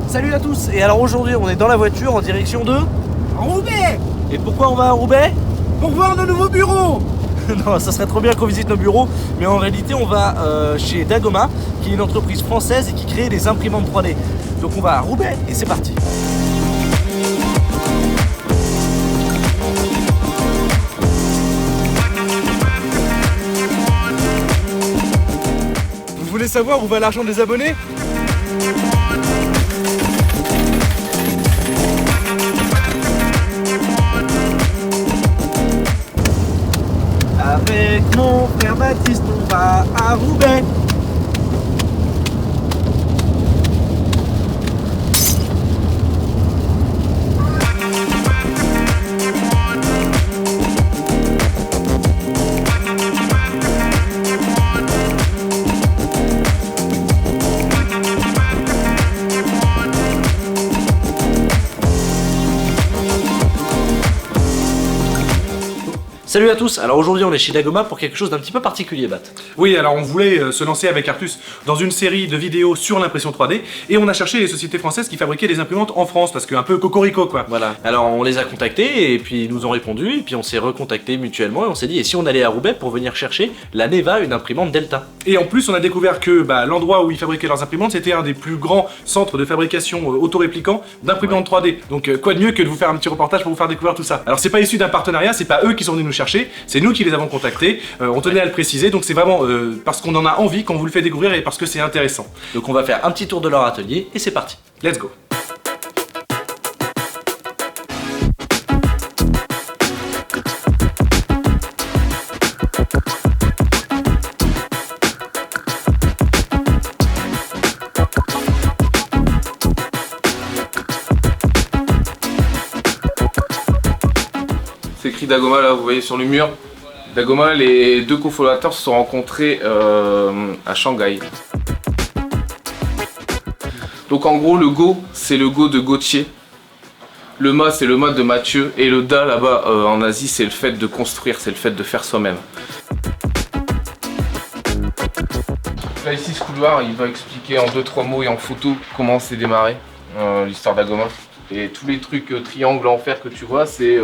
Salut à tous. Et alors aujourd'hui on est dans la voiture en direction de Roubaix. Et pourquoi on va à Roubaix? Pour voir nos nouveaux bureaux. Non, ça serait trop bien qu'on visite nos bureaux, mais en réalité on va chez Dagoma, qui est une entreprise française et qui crée des imprimantes 3D. Donc on va à Roubaix et c'est parti. Vous voulez savoir où va l'argent des abonnés? Avec mon frère Baptiste, on va à Roubaix. Salut à tous, alors aujourd'hui on est chez Dagoma pour quelque chose d'un petit peu particulier, Bat. Oui, alors on voulait se lancer avec Artus dans une série de vidéos sur l'impression 3D et on a cherché les sociétés françaises qui fabriquaient des imprimantes en France parce que un peu cocorico quoi. Voilà, alors on les a contactés et puis ils nous ont répondu et puis on s'est recontactés mutuellement et on s'est dit et si on allait à Roubaix pour venir chercher la Neva, une imprimante Delta. Et en plus on a découvert que l'endroit où ils fabriquaient leurs imprimantes c'était un des plus grands centres de fabrication autoréplicants d'imprimantes 3D. Donc quoi de mieux que de vous faire un petit reportage pour vous faire découvrir tout ça. Alors c'est pas issu d'un partenariat, c'est pas eux qui sont venus nous chercher, c'est nous qui les avons contactés, on tenait à le préciser, donc c'est vraiment parce qu'on en a envie qu'on vous le fait découvrir et parce que c'est intéressant. Donc on va faire un petit tour de leur atelier et c'est parti. Let's go. C'est écrit Dagoma là, vous voyez sur le mur. Dagoma, les deux cofondateurs se sont rencontrés à Shanghai. Donc en gros le Go, c'est le Go de Gauthier. Le Ma, c'est le Ma de Mathieu. Et le Da là-bas en Asie, c'est le fait de construire, c'est le fait de faire soi-même. Là ici ce couloir, il va expliquer en 2-3 mots et en photo comment c'est démarré l'histoire Dagoma. Et tous les trucs triangles en fer que tu vois, c'est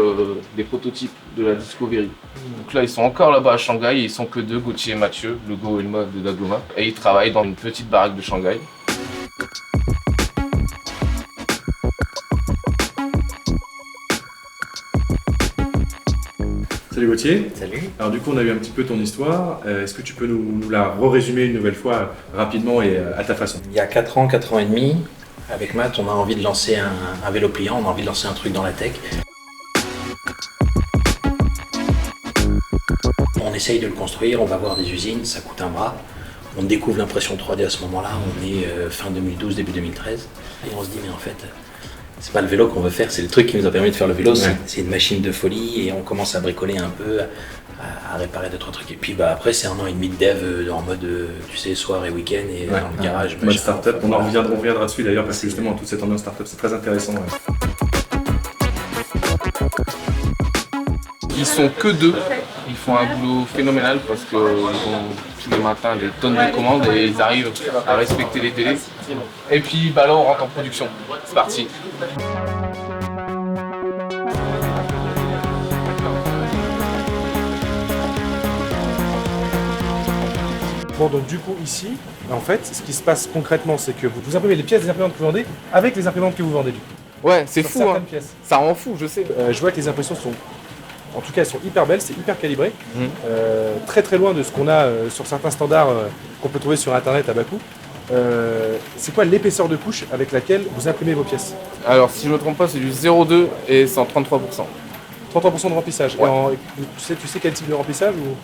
des prototypes de la Discovery. Donc là, ils sont encore là-bas à Shanghai, et ils sont que deux, Gauthier et Mathieu, le Go et le Ma de Dagoma. Et ils travaillent dans une petite baraque de Shanghai. Salut Gauthier. Salut. Alors du coup on a eu un petit peu ton histoire, est-ce que tu peux nous la résumer une nouvelle fois rapidement et à ta façon? Il y a 4 ans et demi, avec Matt, on a envie de lancer un vélo pliant, on a envie de lancer un truc dans la tech. On essaye de le construire, on va voir des usines, ça coûte un bras. On découvre l'impression 3D à ce moment-là, on est fin 2012, début 2013. Et on se dit mais en fait, c'est pas le vélo qu'on veut faire, c'est le truc qui nous a permis de faire le vélo, Ouais. c'est une machine de folie et on commence à bricoler un peu, à réparer 2-3 trucs. Et puis après c'est 1 an et demi de dev en mode, tu sais, soir et week-end et dans le garage. Mode startup, on reviendra dessus d'ailleurs parce que justement toute cette ambiance startup c'est très intéressant. Ouais. Ils sont que deux, ils font un boulot phénoménal parce qu'ils ont tous les matins des tonnes de commandes et ils arrivent à respecter les délais. Et puis là on rentre en production, c'est parti. Bon donc du coup ici, en fait ce qui se passe concrètement c'est que vous imprimez les pièces des imprimantes que vous vendez avec les imprimantes que vous vendez. Ouais, c'est Sur fou certaines hein, pièces. ça rend fou, je sais. Je vois que les impressions sont, en tout cas elles sont hyper belles, c'est hyper calibré, très très loin de ce qu'on a sur certains standards qu'on peut trouver sur internet à bas coût. C'est quoi l'épaisseur de couche avec laquelle vous imprimez vos pièces? Alors si je me trompe pas c'est du 0,2 et c'est en 33%. 33% de remplissage. Ouais. Et tu sais quel type de remplissage ou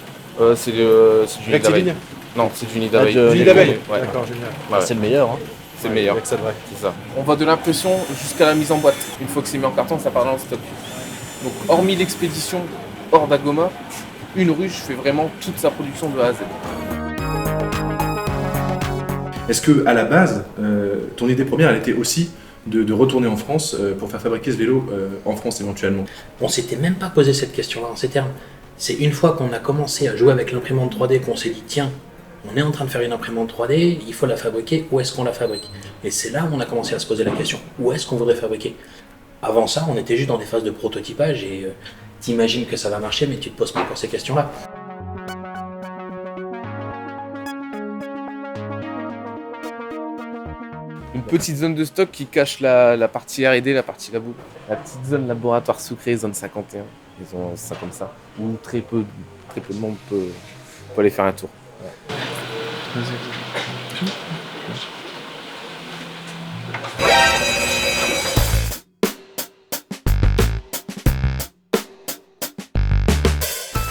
C'est du nid rectiligne? d'abeille. Non, c'est du nid d'abeille. du Nid d'abeille. Ouais. D'accord, génial. Ouais, C'est le meilleur. Hein. c'est le meilleur. Avec ça de vrai. C'est ça. On va de l'impression jusqu'à la mise en boîte. Une fois que c'est mis en carton, ça part dans le stock. Donc, hormis l'expédition hors Dagoma, une ruche fait vraiment toute sa production de A à Z. Est-ce que à la base, ton idée première, elle était aussi de retourner en France pour faire fabriquer ce vélo en France éventuellement? On s'était même pas posé cette question-là en ces termes. C'est une fois qu'on a commencé à jouer avec l'imprimante 3D qu'on s'est dit tiens, On est en train de faire une imprimante 3D, il faut la fabriquer, où est-ce qu'on la fabrique? Et c'est là où on a commencé à se poser la question, où est-ce qu'on voudrait fabriquer? Avant ça, on était juste dans des phases de prototypage et t'imagines que ça va marcher, mais tu te poses pas encore ces questions-là. Une petite zone de stock qui cache la partie R&D, la partie labo. La petite zone laboratoire secret, zone 51. Ils ont ça comme ça. Où très peu de monde peut aller faire un tour. Ouais.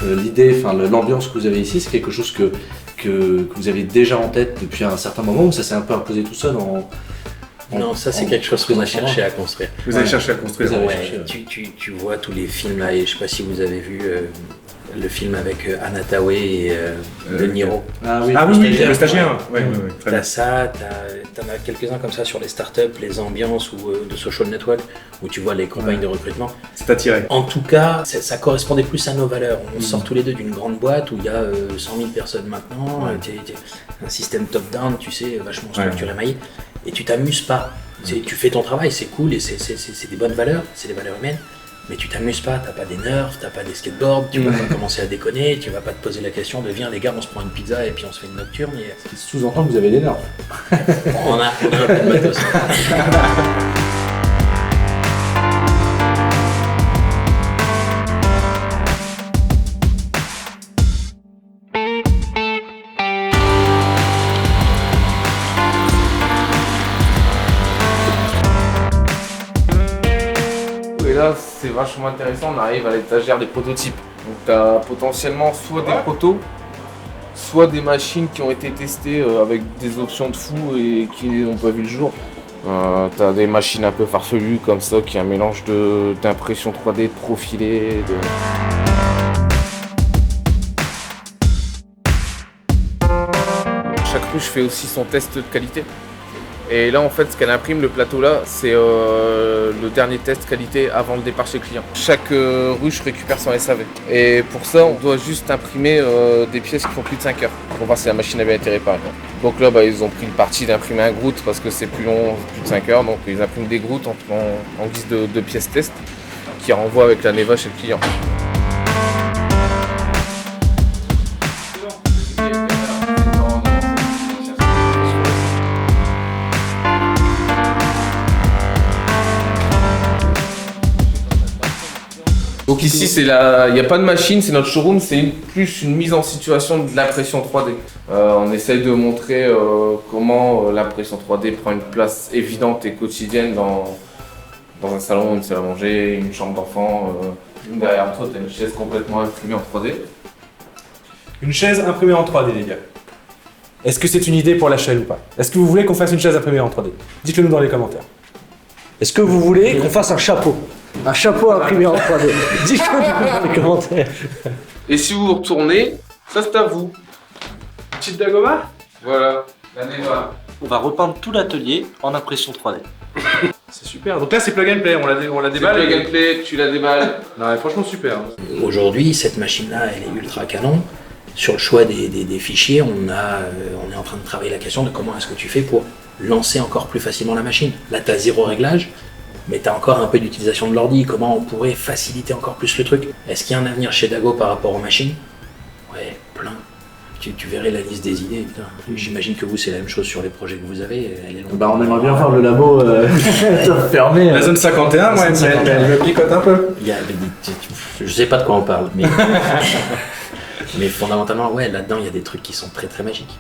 L'idée, enfin l'ambiance que vous avez ici, c'est quelque chose que vous avez déjà en tête depuis un certain moment ou ça s'est un peu imposé tout seul Non, ça c'est quelque chose qu'on a cherché à construire. Vous avez cherché à construire. Vous avez Ouais, cherché, tu vois tous les films là, et je sais pas si vous avez vu le film avec Anna Tawai et De Niro. Ah oui, Le stagiaire. Ouais, très bien. T'as ça, t'en as quelques-uns comme ça sur les startups, les ambiances ou de social network, où tu vois les campagnes de recrutement. C'est attiré. En tout cas, ça correspondait plus à nos valeurs. On sort tous les deux d'une grande boîte où il y a 100 000 personnes maintenant, un système top-down, tu sais, vachement structuré, maillé, et tu t'amuses pas. Tu fais ton travail, c'est cool, et c'est des bonnes valeurs, c'est des valeurs humaines, mais tu t'amuses pas, t'as pas des nerfs, t'as pas des skateboards, tu vas pas commencer à déconner, tu vas pas te poser la question de viens les gars, on se prend une pizza et puis on se fait une nocturne. Et... Ce qui sous-entend que vous avez des nerfs. on a un peu de matos. Et là, c'est vachement intéressant, on arrive à l'étagère des prototypes. Donc tu as potentiellement soit des protos, soit des machines qui ont été testées avec des options de fou et qui n'ont pas vu le jour. Tu as des machines un peu farfelues comme ça, qui est un mélange d'impression 3D, de profilé. Chaque ruche fait aussi son test de qualité. Et là, en fait, ce qu'elle imprime, le plateau là, c'est le dernier test qualité avant le départ chez le client. Chaque ruche récupère son SAV. Et pour ça, on doit juste imprimer des pièces qui font plus de 5 heures pour voir si la machine a bien été réparée. Donc là, ils ont pris le parti d'imprimer un Groot parce que c'est plus long, plus de 5 heures. Donc ils impriment des Groot en guise de pièces test qui renvoient avec la Neva chez le client. Donc ici, il n'y a pas de machine, c'est notre showroom, c'est plus une mise en situation de l'impression 3D. On essaye de montrer comment l'impression 3D prend une place évidente et quotidienne dans un salon, une salle à manger, une chambre d'enfant. Derrière toi, tu as une chaise complètement imprimée en 3D. Une chaise imprimée en 3D, les gars. Est-ce que c'est une idée pour la chaîne ou pas? Est-ce que vous voulez qu'on fasse une chaise imprimée en 3D? Dites-le nous dans les commentaires. Est-ce que vous voulez qu'on fasse un chapeau? Un chapeau imprimé en 3D. Dites-le dans les commentaires. Et si vous retournez, ça c'est à vous. Petite Dagoma? Voilà, la Neva. On va repeindre tout l'atelier en impression 3D. C'est super. Donc là, c'est plug and play, on la C'est déballe. plug and play, tu la déballes. Non, mais franchement, super. Aujourd'hui, cette machine-là, elle est ultra canon. Sur le choix des fichiers, on est en train de travailler la question de comment est-ce que tu fais pour lancer encore plus facilement la machine. Là, tu as 0 réglage, mais tu as encore un peu d'utilisation de l'ordi. Comment on pourrait faciliter encore plus le truc? Est-ce qu'il y a un avenir chez Dago par rapport aux machines? Ouais, plein. Tu verrais la liste des idées. J'imagine que vous, c'est la même chose sur les projets que vous avez. Elle est longue. Bah on aimerait bien voir le labo fermé. La zone 51, moi, elle me picote un peu. Je sais pas de quoi on parle, mais, mais fondamentalement, ouais, là-dedans, il y a des trucs qui sont très très magiques.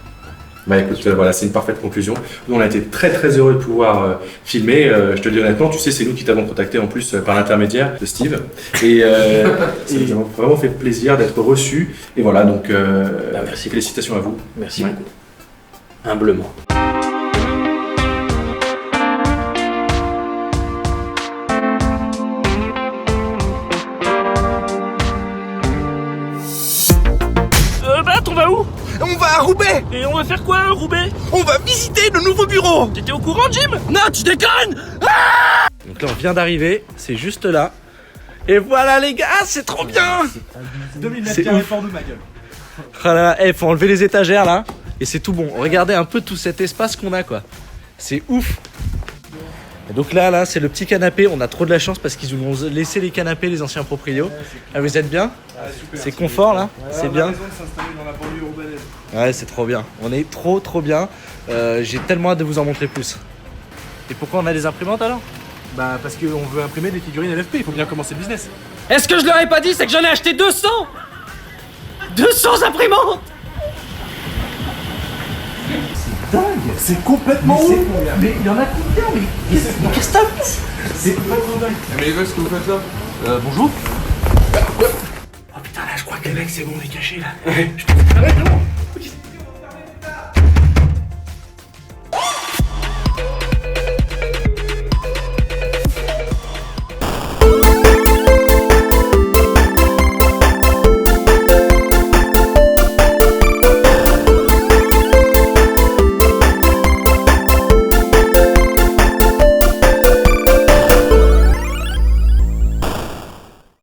Bah écoute, voilà, c'est une parfaite conclusion. Nous, on a été très très heureux de pouvoir filmer. Je te le dis honnêtement, tu sais, c'est nous qui t'avons contacté en plus par l'intermédiaire de Steve. Et ça nous a vraiment fait plaisir d'être reçus. Et voilà, donc merci félicitations à vous. Merci Ouais. beaucoup. Humblement. On va où? On va à Roubaix. Et on va faire quoi, Roubaix? On va visiter le nouveau bureau. T'étais au courant, Jim? Non, tu déconnes! Donc là, on vient d'arriver, c'est juste là. Et voilà, les gars, c'est trop bien! 2000 C'est mètres carrés ouf. fort de ma gueule. Voilà, faut enlever les étagères là. et c'est tout bon. Regardez un peu tout cet espace qu'on a quoi. C'est ouf. Et donc là c'est le petit canapé. On a trop de la chance parce qu'ils nous ont laissé les canapés, les anciens proprios. Ah, vous êtes bien? C'est confort là, c'est bien. Ouais, c'est trop bien. On est trop bien. J'ai tellement hâte de vous en montrer plus. Et pourquoi on a des imprimantes alors? Bah parce qu'on veut imprimer des figurines LFP, il faut bien commencer le business. Est-ce que je leur ai pas dit, c'est que j'en ai acheté 200 imprimantes. C'est complètement ouf. Mais il y en a combien? Mais qu'est-ce que t'as fait? C'est complètement dingue. Mais les gars, ce que vous faites là? Bonjour. Oh putain là je crois que le mec c'est bon, on est caché là.